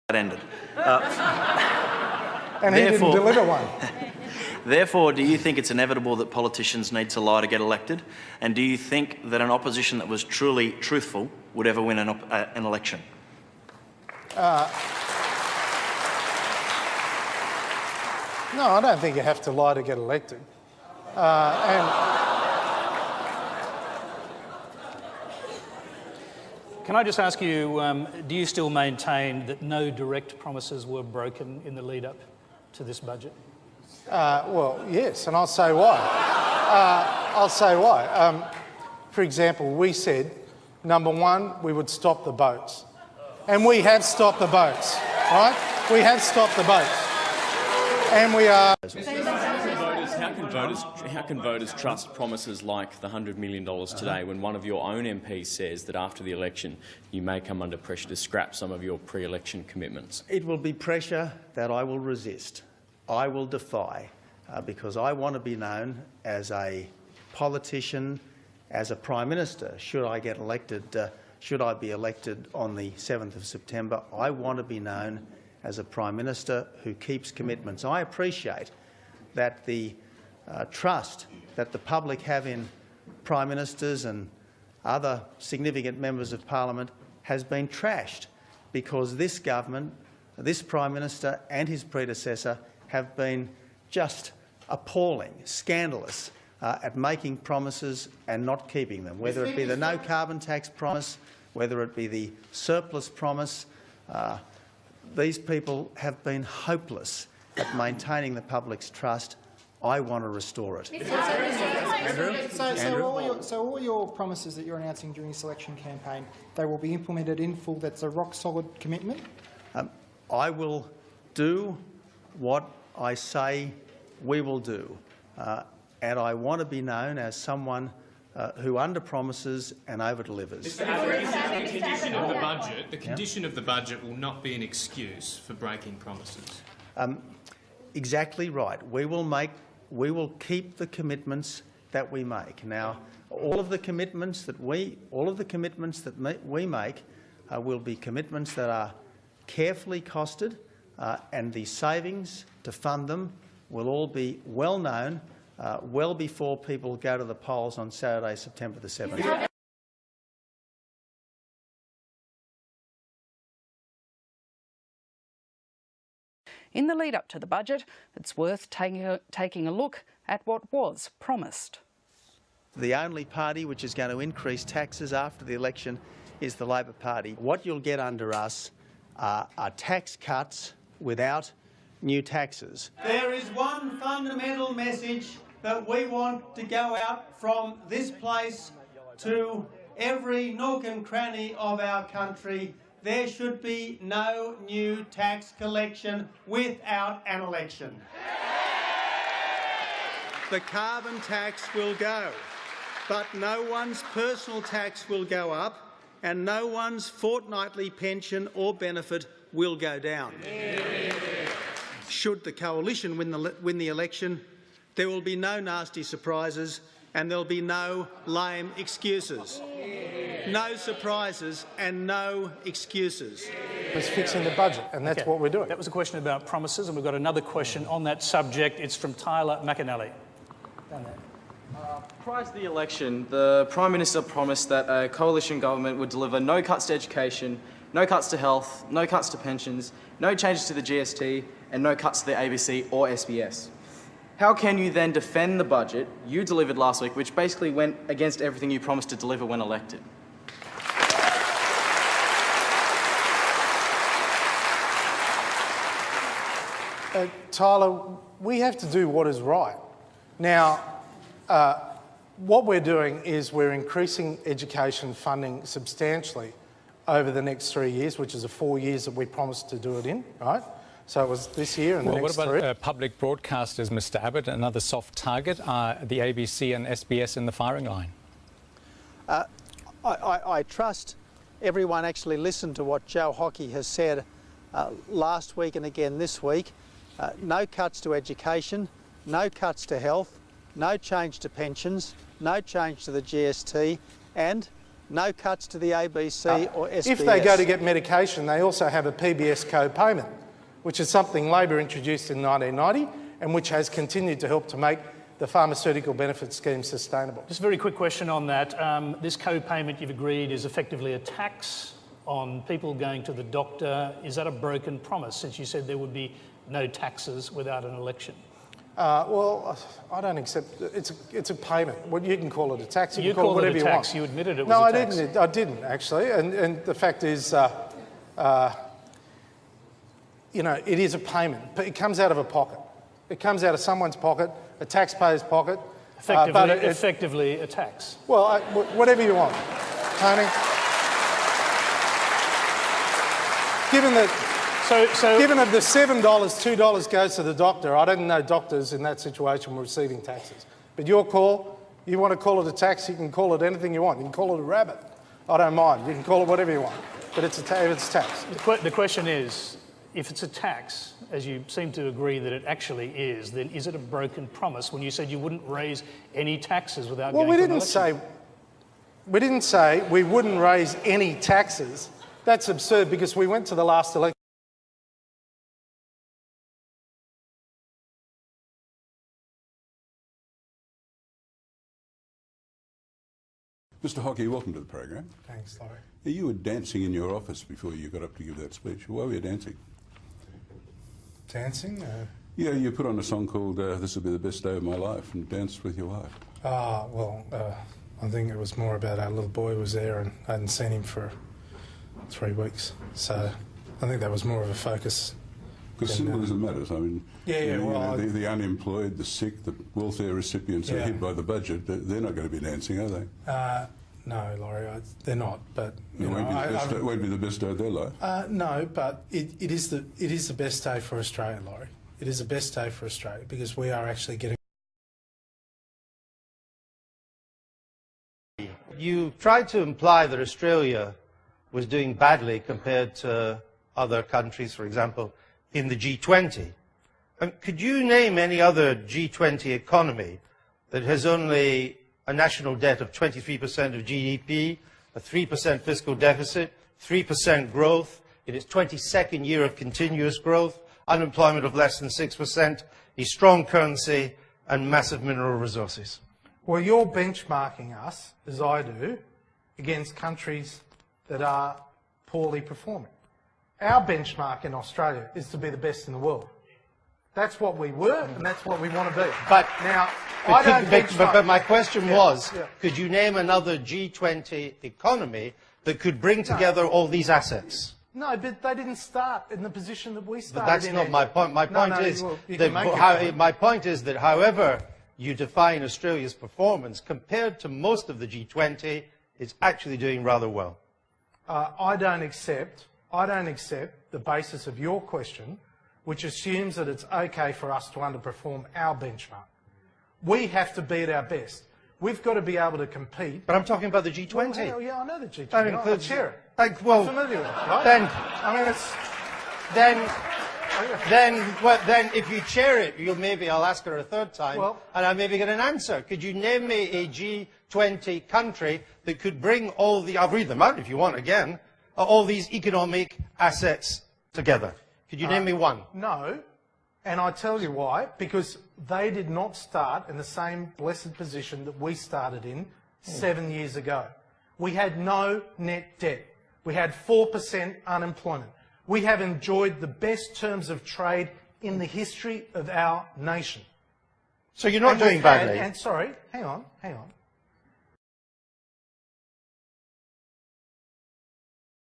That ended. And he didn't deliver one. Therefore, do you think it's inevitable that politicians need to lie to get elected? And do you think that an opposition that was truly truthful would ever win an election? No, I don't think you have to lie to get elected. Can I just ask you, do you still maintain that no direct promises were broken in the lead-up to this budget? Well, yes, and I'll say why. For example, we said, number one, we would stop the boats. And we have stopped the boats, right? We have stopped the boats. And we are... How can voters trust promises like the $100 million today when one of your own MPs says that after the election you may come under pressure to scrap some of your pre-election commitments? It will be pressure that I will resist. I will defy, because I want to be known as a politician, as a Prime Minister. Should I get elected, should I be elected on the 7th of September, I want to be known as a Prime Minister who keeps commitments. I appreciate that the trust that the public have in Prime Ministers and other significant members of Parliament has been trashed, because this government, this Prime Minister and his predecessor have been just appalling, scandalous at making promises and not keeping them, whether it be the no carbon tax promise, whether it be the surplus promise. These people have been hopeless at maintaining the public's trust. I want to restore it. So all your promises that you're announcing during this election campaign, they will be implemented in full? That's a rock-solid commitment? I will do what I say we will do, and I want to be known as someone who under-promises and over-delivers. The condition of the budget will not be an excuse for breaking promises. Exactly right. We will keep the commitments that we make. Now, all of the commitments that we make will be commitments that are carefully costed, and the savings to fund them will all be well known well before people go to the polls on Saturday, September the 7th. In the lead-up to the budget, it's worth taking a look at what was promised. The only party which is going to increase taxes after the election is the Labor Party. What you'll get under us are tax cuts without new taxes. There is one fundamental message that we want to go out from this place to every nook and cranny of our country. There should be no new tax collection without an election. The carbon tax will go, but no one's personal tax will go up, and no one's fortnightly pension or benefit will go down. Should the coalition win the election, there will be no nasty surprises and there will be no lame excuses. No surprises and no excuses. It's fixing the budget, and that's what we're doing. That was a question about promises, and we've got another question on that subject. It's from Tyler McAnally. Prior to the election, the Prime Minister promised that a coalition government would deliver no cuts to education, no cuts to health, no cuts to pensions, no changes to the GST, and no cuts to the ABC or SBS. How can you then defend the budget you delivered last week, which basically went against everything you promised to deliver when elected? Tyler, we have to do what is right. Now, what we're doing is we're increasing education funding substantially over the next 3 years, which is the 4 years that we promised to do it in, right? So it was this year and the next three. What about public broadcasters, Mr Abbott? Another soft target? Are the ABC and SBS in the firing line? I trust everyone actually listened to what Joe Hockey has said last week and again this week. No cuts to education, no cuts to health, no change to pensions, no change to the GST, and No cuts to the ABC or SBS. If they go to get medication, they also have a PBS co-payment, which is something Labor introduced in 1990 and which has continued to help to make the pharmaceutical benefit scheme sustainable. Just a very quick question on that. This co-payment you've agreed is effectively a tax on people going to the doctor. Is that a broken promise, since you said there would be no taxes without an election? Well, I don't accept it. It's a payment. Well, you can call it a tax. You can call it called whatever it a you tax. want. You admitted it was a tax. No, I didn't actually. And the fact is, you know, it is a payment. But it comes out of a pocket. It comes out of someone's pocket, a taxpayer's pocket. Effectively a tax. Well, whatever you want, Tony. Given that the $7, $2 goes to the doctor, I don't know doctors in that situation were receiving taxes. But your call, you want to call it a tax, you can call it anything you want. You can call it a rabbit. I don't mind. You can call it whatever you want. But it's a tax. The question is, if it's a tax, as you seem to agree that it actually is, then is it a broken promise when you said you wouldn't raise any taxes without going to an election? We didn't say we wouldn't raise any taxes. That's absurd because we went to the last election. Mr. Hockey, welcome to the program. Thanks, Laurie. You were dancing in your office before you got up to give that speech. Why were you dancing? Dancing? Yeah, you put on a song called This Will Be the Best Day of My Life and danced with your wife. I think it was more about our little boy was there and I hadn't seen him for 3 weeks. So I think that was more of a focus. Because symbolism matters. I mean, the unemployed, the sick, the welfare recipients are hit by the budget. They're not going to be dancing, are they? No, Laurie, they're not. But it won't be the best day of their life. No, but it is the best day for Australia, Laurie. It is the best day for Australia because we are actually getting. You tried to imply that Australia was doing badly compared to other countries, for example, in the G20. Could you name any other G20 economy that has only a national debt of 23% of GDP, a 3% fiscal deficit, 3% growth in its 22nd year of continuous growth, unemployment of less than 6%, a strong currency, and massive mineral resources? Well, you're benchmarking us, as I do, against countries that are poorly performing. Our benchmark in Australia is to be the best in the world. That's what we were, and that's what we want to be. But now, but my question was, could you name another G20 economy that could bring together all these assets? No, but they didn't start in the position that we started. But that's not my point. My point is that however you define Australia's performance compared to most of the G20, it's actually doing rather well. I don't accept the basis of your question, which assumes that it's okay for us to underperform our benchmark. We have to be at our best. We've got to be able to compete. But I'm talking about the G20. Well, yeah, I know the G20. That includes, I chair it. I'm familiar with it, right? Then if you chair it, I'll ask her a third time, and I'll maybe get an answer. Could you name me a G20 country that could bring all the, I'll read them out if you want again, all these economic assets together? Could you name me one? No, and I tell you why. Because they did not start in the same blessed position that we started in 7 years ago. We had no net debt. We had 4% unemployment. We have enjoyed the best terms of trade in the history of our nation. So you're not doing badly? Sorry, hang on.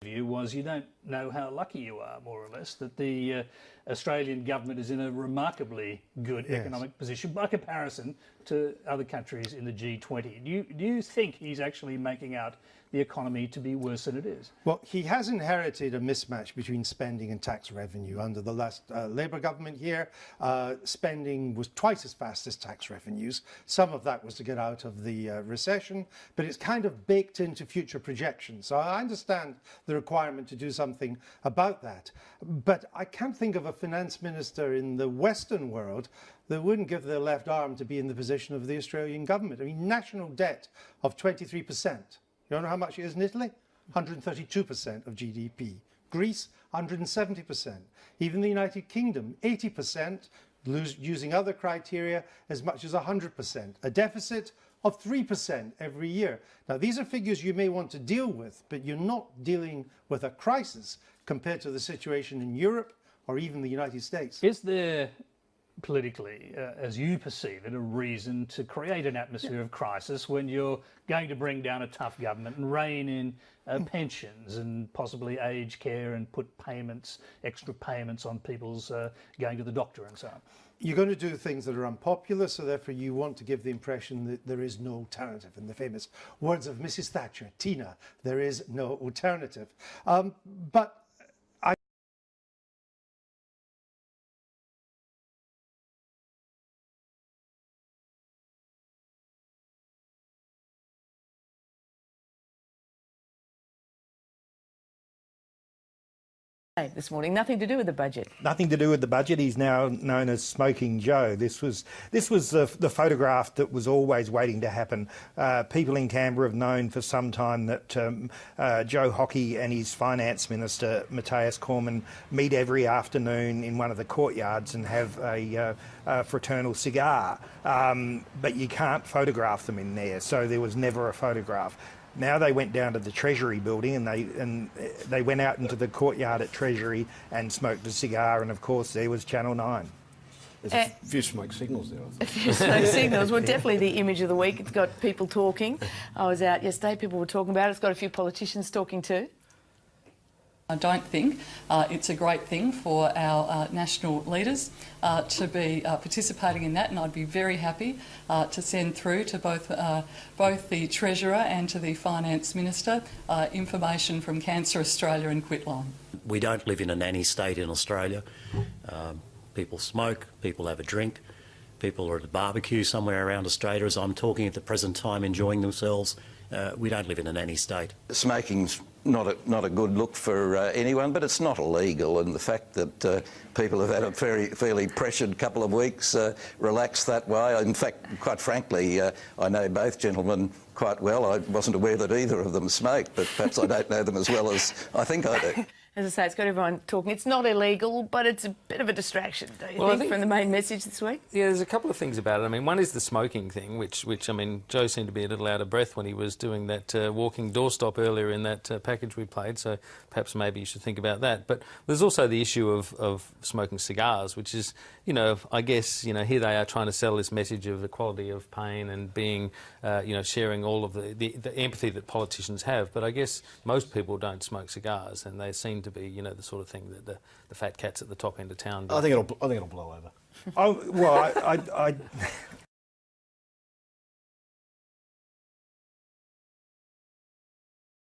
View was you don't know how lucky you are, more or less, that the Australian government is in a remarkably good economic position by comparison to other countries in the G20. Do you think he's actually making out the economy to be worse than it is? Well, he has inherited a mismatch between spending and tax revenue. Under the last Labor government here, spending was twice as fast as tax revenues. Some of that was to get out of the recession, but it's kind of baked into future projections. So I understand the requirement to do something about that. But I can't think of a finance minister in the Western world that wouldn't give their left arm to be in the position of the Australian government. I mean, national debt of 23%. You know how much it is in Italy? 132% of GDP. Greece, 170%. Even the United Kingdom, 80%, using other criteria, as much as 100%. A deficit of 3% every year. Now, these are figures you may want to deal with, but you're not dealing with a crisis compared to the situation in Europe or even the United States. Is there politically, as you perceive it, a reason to create an atmosphere of crisis when you're going to bring down a tough government and rein in pensions and possibly aged care and put payments, extra payments on people's going to the doctor and so on? You're going to do things that are unpopular, so therefore you want to give the impression that there is no alternative. In the famous words of Mrs. Thatcher, Tina, there is no alternative. But this morning, nothing to do with the budget. Nothing to do with the budget. He's now known as Smoking Joe. This was the photograph that was always waiting to happen. People in Canberra have known for some time that Joe Hockey and his finance minister, Matthias Cormann, meet every afternoon in one of the courtyards and have a fraternal cigar. But you can't photograph them in there, so there was never a photograph. Now they went down to the Treasury building and they went out into the courtyard at Treasury and smoked a cigar, and of course there was Channel 9. There's a few smoke signals there. A few smoke signals. Well, definitely the image of the week. It's got people talking. I was out yesterday, people were talking about it. It's got a few politicians talking too. I don't think it's a great thing for our national leaders to be participating in that, and I'd be very happy to send through to both the Treasurer and to the Finance Minister information from Cancer Australia and Quitline. We don't live in a nanny state in Australia. People smoke, people have a drink, people are at a barbecue somewhere around Australia, as I'm talking at the present time, enjoying themselves. We don't live in a nanny state. Smoking's not a good look for anyone, but it's not illegal, and the fact that people have had a fairly pressured couple of weeks relaxed that way. In fact, quite frankly, I know both gentlemen quite well. I wasn't aware that either of them smoked, but perhaps I don't know them as well as I think I do. As I say, it's got everyone talking. It's not illegal, but it's a bit of a distraction, don't you think, from the main message this week? Yeah, there's a couple of things about it. I mean, one is the smoking thing, which I mean, Joe seemed to be a little out of breath when he was doing that walking doorstop earlier in that package we played, so perhaps maybe you should think about that. But there's also the issue of smoking cigars, which is, you know, I guess, you know, here they are trying to sell this message of equality of pain and being, you know, sharing all of the empathy that politicians have. But I guess most people don't smoke cigars, and they seem to be, you know, the sort of thing that the fat cats at the top end of town do. I think it'll blow over. Oh, well,